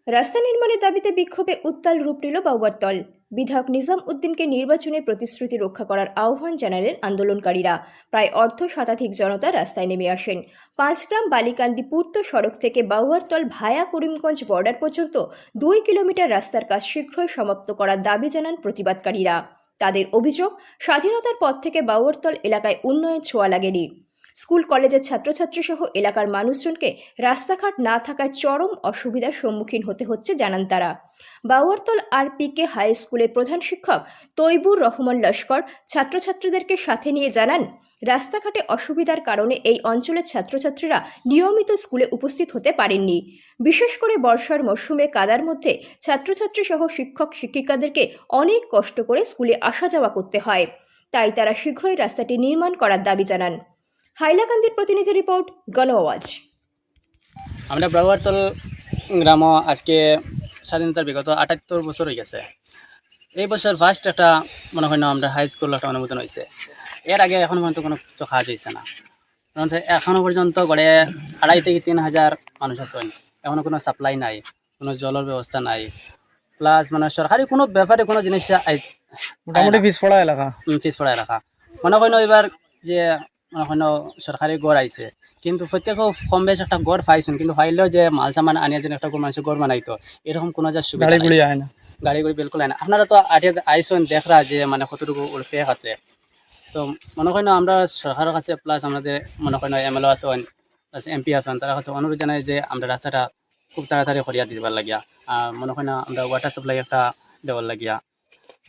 রাস্তা নির্মাণের দাবিতে বিক্ষোভে উত্তাল রূপ নিল বাউয়ারতল। বিধায়ক নিজাম উদ্দিনকে নির্বাচনে প্রতিশ্রুতি রক্ষা করার আহ্বান জানালেন আন্দোলনকারীরা। প্রায় অর্ধ শতাধিক জনতা রাস্তায় নেমে আসেন। পাঁচগ্রাম বালিকান্দি পূর্ত সড়ক থেকে বাউয়ারতল ভায়া করিমগঞ্জ বর্ডার পর্যন্ত 2 কিলোমিটার রাস্তার কাজ শীঘ্রই সমাপ্ত করার দাবি জানান প্রতিবাদকারীরা। তাদের অভিযোগ, স্বাধীনতার পর থেকে বাউয়ারতল এলাকায় উন্নয়ন ছোঁয়া লাগেনি। স্কুল কলেজের ছাত্রছাত্রী সহ এলাকার মানুষজনকে রাস্তাঘাট না থাকায় চরম অসুবিধার সম্মুখীন হতে হচ্ছে জানান তারা। বাউয়ারতল আর.পি.কে হাই স্কুলের প্রধান শিক্ষক তৈবুর রহমান লস্কর ছাত্রছাত্রীদেরকে সাথে নিয়ে জানান, রাস্তাঘাটে অসুবিধার কারণে এই অঞ্চলের ছাত্রছাত্রীরা নিয়মিত স্কুলে উপস্থিত হতে পারেননি। বিশেষ করে বর্ষার মরশুমে কাদার মধ্যে ছাত্রছাত্রী সহ শিক্ষক শিক্ষিকাদেরকে অনেক কষ্ট করে স্কুলে আসা যাওয়া করতে হয়। তাই তারা শীঘ্রই রাস্তাটি নির্মাণ করার দাবি জানান। হাইলাকান্দির প্রতিনিধি রিপোর্ট, গণ আওয়াজ। আমরা বাউয়ারতল গ্রাম আজকে স্বাধীনতার বিগত ৭৮ বছর হয়ে গেছে। এই বছর ফার্স্ট একটা মনে হয় না আমরা হাই স্কুল একটা অনুমোদন হয়েছে। এর আগে এখন পর্যন্ত কোনো কিছু কাজ হয়েছে না। কারণ এখনও পর্যন্ত গড়ে ২,৫০০ থেকে ৩,০০০ মানুষ আছেন। এখনও কোনো সাপ্লাই নাই, কোনো জলের ব্যবস্থা নাই, প্লাস মানে সরকারি কোনো ব্যাপারে কোনো জিনিস মোটামুটি পিছপড়া এলাকা। পিছপড়া এলাকা। মনে হয় না এবার যে মনে হয় না সরকারি গড় আইছে, কিন্তু প্রত্যেকেও কম বেশ একটা গড় পাইছেন, কিন্তু পাইলেও যে মাল সামান আনিয়ে যেন একটা মানুষের গড় বানাইতো এরকম কোনো যা সুবিধা গাড়ি নাই। গুড়ি আয় না, গাড়ি গুড়ি বিলকুল হয় না। আপনারা তো আগে আইসেন দেখরা যে মানে কতটুকু ফেক আছে। তো মনে হয় না আমরা সরকারের কাছে প্লাস আমাদের মনে হয় না এমএলএ আছেন, প্লাস এমপি আছেন, তারা কাছে অনুরোধ জানাই যে আমরা রাস্তাটা খুব তাড়াতাড়ি করিয়া দিবার লাগিয়া। আর মনে হয় না আমরা ওয়াটার সাপ্লাই একটা দেওয়ার লাগিয়া।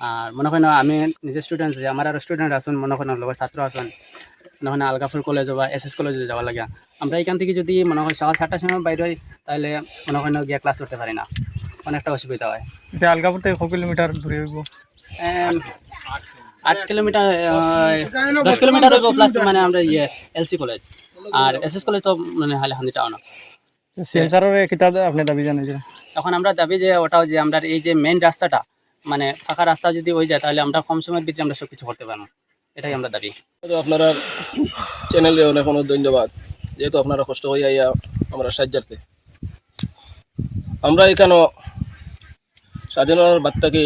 আর মনে হয় না আমি নিজে স্টুডেন্ট যে আমার আরও স্টুডেন্ট আছেন, মনে হয় না লোকের ছাত্র আছেন, মনে হয় না আলগাপুর কলেজ বা এসএস কলেজে যাওয়া লাগিয়া। আমরা এখান থেকে যদি মনে হয় সকাল ৭টার সময় বাইরে হই, তাহলে মনে হয় না গিয়ে ক্লাস করতে পারি না, অনেকটা অসুবিধা হয়। এটা আলগাপুর থেকে কত কিলোমিটার দূরে হইব? ৮ কিলোমিটার, ১০ কিলোমিটার হইব প্লাস মানে আমরা এলসি কলেজ আর এসএস কলেজ তো মানে হাইলাকান্দি টাউন। সেন্সারের কিতাব আপনি দাবি জানাইছেন। এখন আমরা দাবি যে ওটাও যে আমরা এই যে মেইন রাস্তাটা মানে ফাঁকা রাস্তা যদি হয়ে যায়, তাহলে আমরা কম সময়ের ভিতরে আমরা সব কিছু করতে পারবো, এটাই আমরা দাবি। তো আপনারা চ্যানেলে অনেক অনেক ধন্যবাদ, যেহেতু আপনারা কষ্ট হয়ে আইয়া আমরা সাহায্যার্থে। আমরা এখানে স্বাধীনতার বাদ থেকে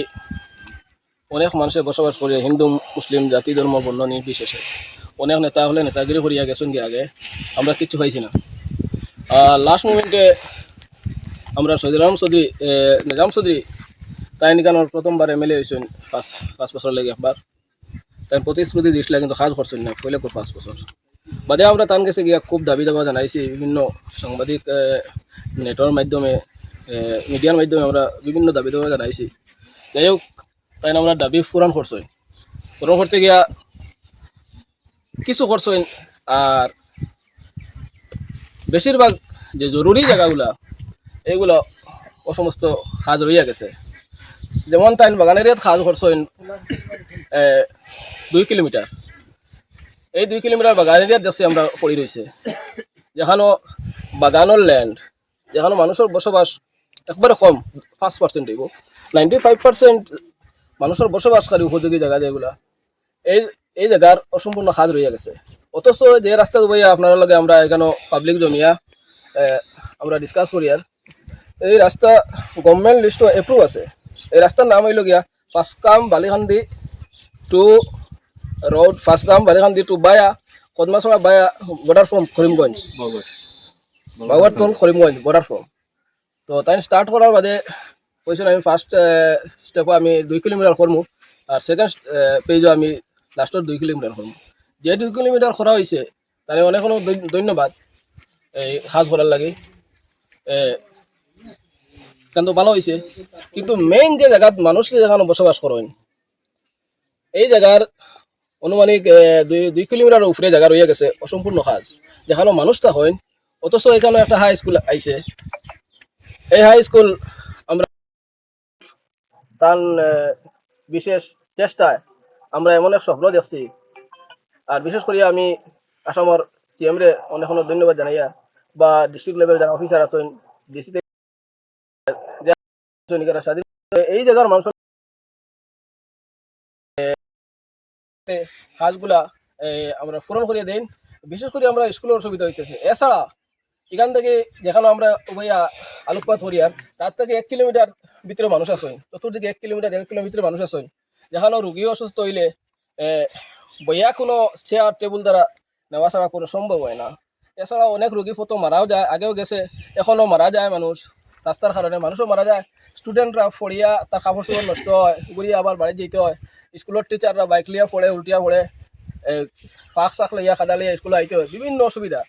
অনেক মানুষের বসবাস করে, হিন্দু মুসলিম জাতি ধর্ম বর্ণ নির্বিশেষে। অনেক নেতা হলে নেতাগিরি করিয়া গেছেন গিয়ে আগে, আমরা কিচ্ছু পাইছি না। লাস্ট মুমেন্টে আমরা নিজাম চৌধুরী তাই নিকানোর প্রথমবার এমএলএ হয়েছেন, পাঁচ বছর লাগে একবার। তাই প্রতিশ্রুতি দিয়েছিল কিন্তু কাজ করছেন না, কইলে 5 বছর বাদে আমরা তান গেছে গিয়া খুব দাবি দাবা জানাইছি, বিভিন্ন সাংবাদিক নেটওয়ার্ক মাধ্যমে মিডিয়ার মাধ্যমে আমরা বিভিন্ন দাবি দাবা জানাইছি। যাই হোক, তাই আমরা দাবি পূরণ করতে গিয়া কিছু করছেন। আর বেশিরভাগ যে জরুরি জায়গাগুলা এইগুলো অসমস্ত কাজ রইয়া গেছে। যেমন তাই বাগানের কাজ করছেন 2 কিলোমিটার। এই 2 কিলোমিটার বাগান এরিয়াত যাচ্ছে আমরা পড়ি রয়েছে, যেখানে বাগানের ল্যান্ড, যেখানে মানুষের বসবাস একবারে কম, 5% হইব। 95% মানুষের বসবাসকারী উপযোগী জায়গা যেগুলা, এই জায়গার অসম্পূর্ণ কাজ রইয়া গেছে। অথচ যে রাস্তা বইয়া আপনার লগে আমরা এখানে পাবলিক জমিয়া আমরা ডিসকাস করি, আর এই রাস্তা গভর্নমেন্ট লিস্ট এপ্রুভ আছে। এই রাস্তার নাম হইল গিয়া পাঁচগ্রাম বালিকান্দি টু রোড, ফার্স্টগ্রাম Balikandi to via Kadamchhara via border from Karimganj, বাউয়ারতল করিমগঞ্জ বর্ডার ফ্রম। তো তাই স্টার্ট করার বাদে কইছেন আমি ফার্স্ট স্টেপও আমি 2 কিলোমিটার করবো, আর সেকেন্ড পেজও আমি লাস্টের 2 কিলোমিটার করবো। যে 2 কিলোমিটার করা হয়েছে তাহলে অনেক অনেক ধন্যবাদ এই কাজ করার লাগে, কিন্তু ভালো হয়েছে। কিন্তু মেইন যে জায়গাত মানুষ যেখানে বসবাস করেন, এই জায়গার অনুমানিক 2 কিলোমিটার উপরে জায়গা রয়ে গেছে অসম্পূর্ণ কাজ, যেখানে মানুষ থাকেন। অথচ এখানে একটা হাই স্কুল আইছে। এই হাই স্কুল আমরা তার বিশেষ চেষ্টায় আমরা এমন এক স্বপ্ন দেখছি। আর বিশেষ করে আমি আসামের সিএমরে অনেক অনেক ধন্যবাদ জানাইয়া, বা ডিস্ট্রিক্ট লেভেল যারা অফিসার আছেন, ডিসি স্বাধীন এই জায়গার মানুষ কাজগুলা আমরা পূরণ করিয়ে দেন। বিশেষ করে আমরা স্কুলের সুবিধা হইতেছে। এছাড়া এখান থেকে যেখানে আমরা উভয়া আলোকপাত করি আর তার থেকে 1 কিলোমিটার ভিতরে মানুষ আসেন, চতুর্দিকে 1 কিলোমিটার 1.5 কিলোমিটার ভিতরে মানুষ আসেন, যেখানে রুগী অসুস্থ হইলে বইয়া কোনো চেয়ার টেবিল দ্বারা নেওয়া ছাড়া কোনো সম্ভব হয় না। এছাড়া অনেক রুগী ফটো মারাও যায়, আগেও গেছে, এখনও মারা যায় মানুষ রাস্তার কারণে, মানুষও মারা যায়। স্টুডেন্টরা পড়িয়া তার কাপড় চোপড় নষ্ট হয়, ঘুরিয়ে আবার বাড়ি যেতে হয়। স্কুলের টিচাররা বাইক লিয়া পড়ে, উল্টিয়া পড়ে, ফাঁক শাক লইয়া খাদা লইয়া স্কুলে আইতে হয়, বিভিন্ন অসুবিধা।